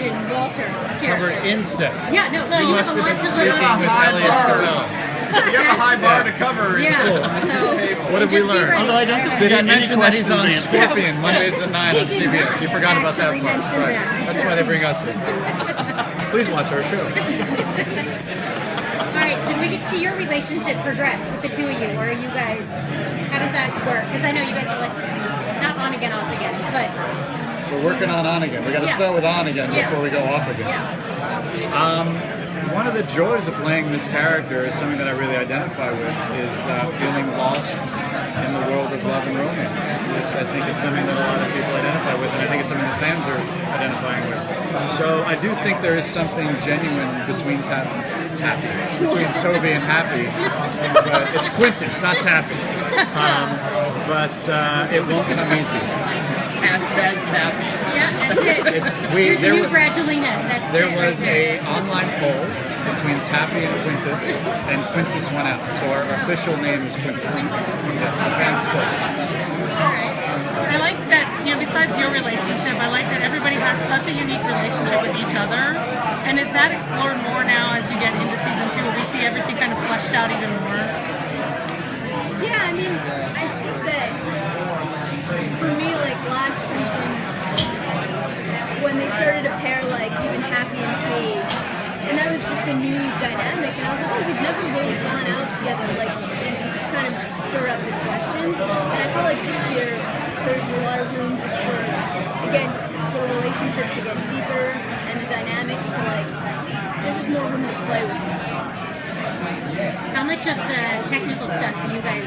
imagine Walter Covered character. incest. Yeah, no, so you must have a have lot been to live sleeping up with to. Elias Cabell. You have a high bar to cover. Yeah. Cool. So, What have we just be learned? ready. Although I don't think Did he got any mention that he's on questions answered. Scorpion Mondays at 9 on He did CBS? not You forgot about that actually part. mention Right. that. That's why they bring us in. Please watch our show. All right, so we get to see your relationship progress with the two of you, or are you guys, how does that work? Because I know you guys are like, not on again, off again, but We're working on again. We got to Yeah. start with on again Yeah. before we go off again. yeah. One of the joys of playing this character is something that I really identify with is feeling lost in the world of love and romance, which I think is something that a lot of people identify with, and I think it's something that fans are identifying with. So I do think there is something genuine between between Toby and Happy, but it's Quintus, not Tappy. But it won't come easy. Hashtag Tappy. Yeah, that's it. You're the new Brangelina, that's There it was right a online poll between Tappy and Quintus won out. So our official name is Quintus. Yes, the fans spoke. I like that, you know, besides your relationship, I like that everybody has such a unique relationship with each other. And is that explored more now as you get into season 2? Will we see everything kind of fleshed out even more? Yeah, I mean, I think that for me, like last season, when they started to pair like even Happy and Kaye, and that was just a new dynamic, and I was like, oh, we've never really gone out together, like, and just kind of stir up the questions. And I feel like this year there's a lot of room just for, again, for relationships to get deeper and the dynamics to like, there's just more room to play with. How much of the technical stuff do you guys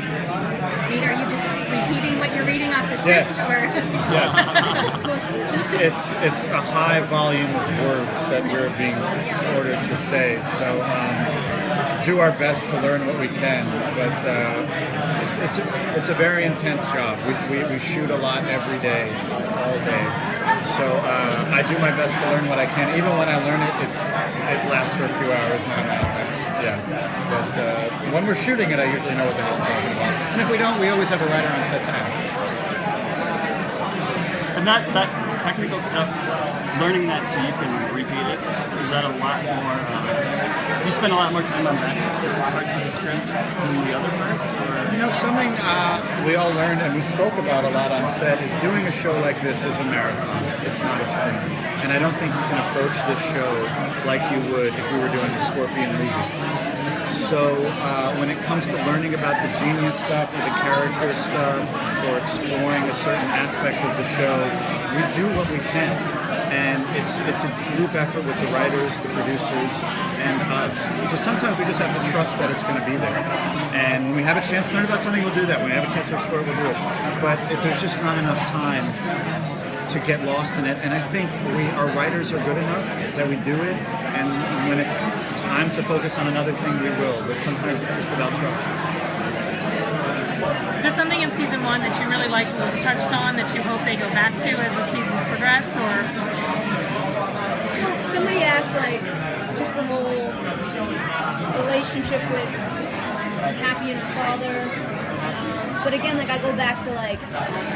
read? Are you just repeating what you're reading off the script? Yes. Or Yes. It's a high volume of words that we're being ordered to say. So do our best to learn what we can, but it's a very intense job. We shoot a lot every day, all day. So I do my best to learn what I can. Even when I learn it, it lasts for a few hours and I'm out. Yeah, but when we're shooting it, I usually know what the hell I'm talking about. And if we don't, we always have a writer on set to ask. And that technical stuff, learning that so you can repeat it, is that a lot more, do you spend a lot more time on that specific parts of the scripts than the other parts? Or? You know, something we all learned and we spoke about a lot on set is doing a show like this is a marathon. It's not a sprint. And I don't think you can approach this show like you would if we were doing a Scorpion movie. So when it comes to learning about the genius stuff or the character stuff or exploring a certain aspect of the show, we do what we can. And it's a group effort with the writers, the producers, and us. So sometimes we just have to trust that it's going to be there. And when we have a chance to learn about something, we'll do that. When we have a chance to explore it, we'll do it. But if there's just not enough time to get lost in it, and I think our writers are good enough that we do it, and when it's time to focus on another thing, we will, but sometimes it's just without trust. Is there something in season 1 that you really liked that was touched on that you hope they go back to as the seasons progress, or? Well, somebody asked like just the whole relationship with Happy and her father. But again, like I go back to like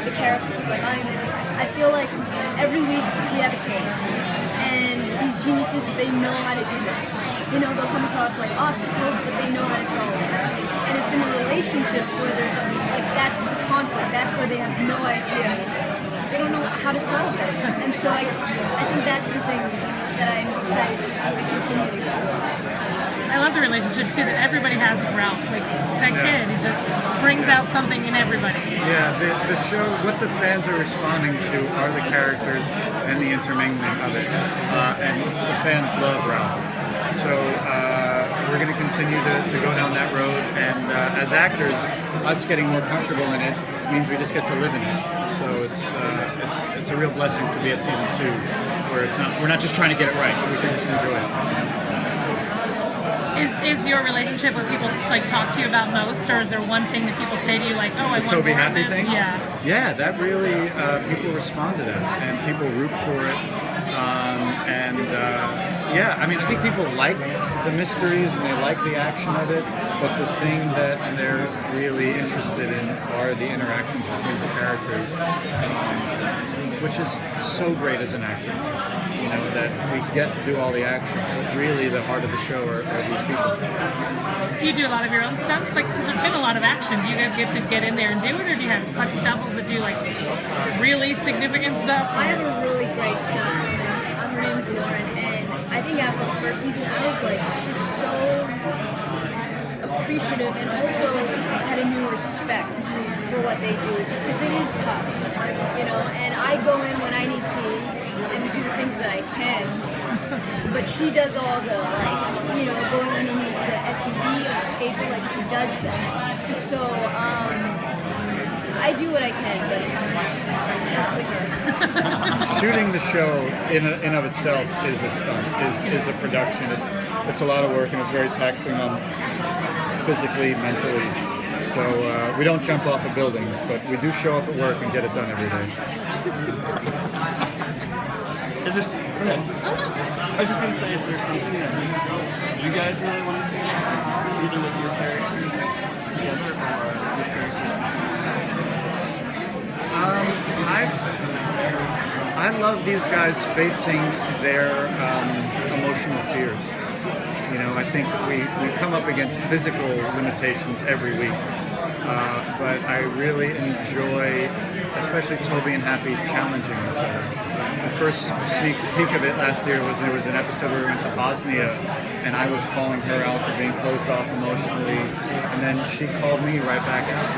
the characters. Like I feel like every week we have a case, and these geniuses, they know how to do this. You know, they'll come across like obstacles, but they know how to solve it. And it's in the relationships where there's like that's the conflict. That's where they have no idea. They don't know how to solve it. And so I think that's the thing that I'm excited to sort of continue to explore. I love the relationship too that everybody has with Ralph. Like that kid, he just brings out something in everybody. Yeah, the show, what the fans are responding to are the characters and the intermingling of it. And the fans love Ralph. So we're going to continue to go down that road. And as actors, us getting more comfortable in it means we just get to live in it. So it's a real blessing to be at season 2, where we're not just trying to get it right, we can just enjoy it. Is your relationship what people like talk to you about most, or is there one thing that people say to you like, oh, I want So be more of happy this? thing? Yeah. That really, people respond to that, and people root for it. I mean, I think people like the mysteries and they like the action of it, but the thing that they're really interested in are the interactions between the characters, which is so great as an actor. You know, that get to do all the action. But really, the heart of the show are these people. Do you do a lot of your own stunts? Like, because there's been a lot of action. Do you guys get to get in there and do it, or do you have like doubles that do like really significant stuff? I have a really great stunt woman. Her name's Lauren, and I think after the first season, I was like just so appreciative and also had a new respect for what they do because it is tough, you know. And I go in when I need to and do the things that I can, but she does all the like, you know, going underneath the SUV on the skateboard, like she does that. So I do what I can, but it's mostly her. Shooting the show in and of itself is a stunt, is a production. It's a lot of work and it's very taxing on physically, mentally. So we don't jump off of buildings, but we do show up at work and get it done every day. Is there? I was just gonna say, is there something that you guys really want to see, either with your characters together or your characters in something else? I love these guys facing their emotional fears. You know, I think we come up against physical limitations every week, but I really enjoy, especially Toby and Happy, challenging each other. The first sneak peek of it last year was there was an episode where we went to Bosnia, and I was calling her out for being closed off emotionally, and then she called me right back out.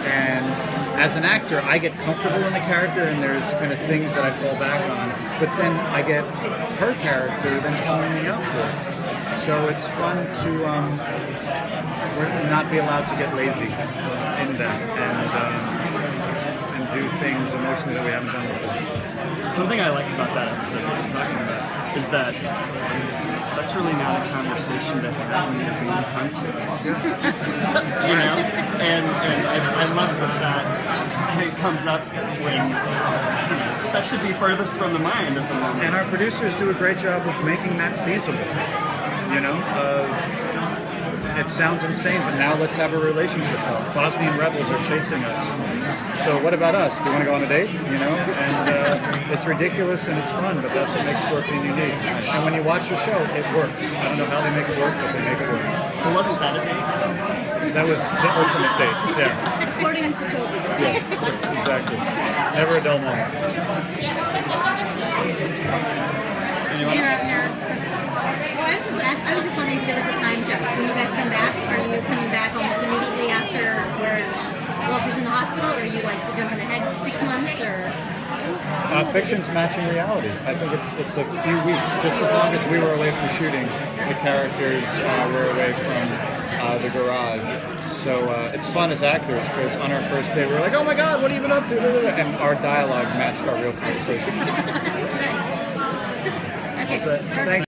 And as an actor, I get comfortable in the character, and there's kind of things that I fall back on. But then I get her character then calling me out for it. So it's fun to not be allowed to get lazy in that and do things emotionally that we haven't done before. Something I liked about that episode that you're talking about is that that's really not a conversation to have when you're being hunted. You know? And I love that it comes up when that should be furthest from the mind of the woman. And our producers do a great job of making that feasible. You know, it sounds insane, but now let's have a relationship. Bosnian rebels are chasing us. So what about us? Do you want to go on a date? You know, and it's ridiculous and it's fun, but that's what makes Scorpion unique. And when you watch the show, it works. I don't know how they make it work, but they make it work. Well, wasn't that a date? That was the ultimate date. Yeah. According to Toby. Yes, exactly. Never a dull moment. Do you have your question? Oh, I was just wondering if there was a time jump. When you guys come back, are you coming back almost immediately after where Walter's in the hospital, or are you like jumping ahead 6 months, or? Fiction's matching reality. I think it's a few weeks. Just as long as we were away from shooting, the characters were away from the garage. So it's fun as actors because on our first day we were like, oh my god, what have you been up to? And our dialogue matched our real conversations. Okay. So, thanks.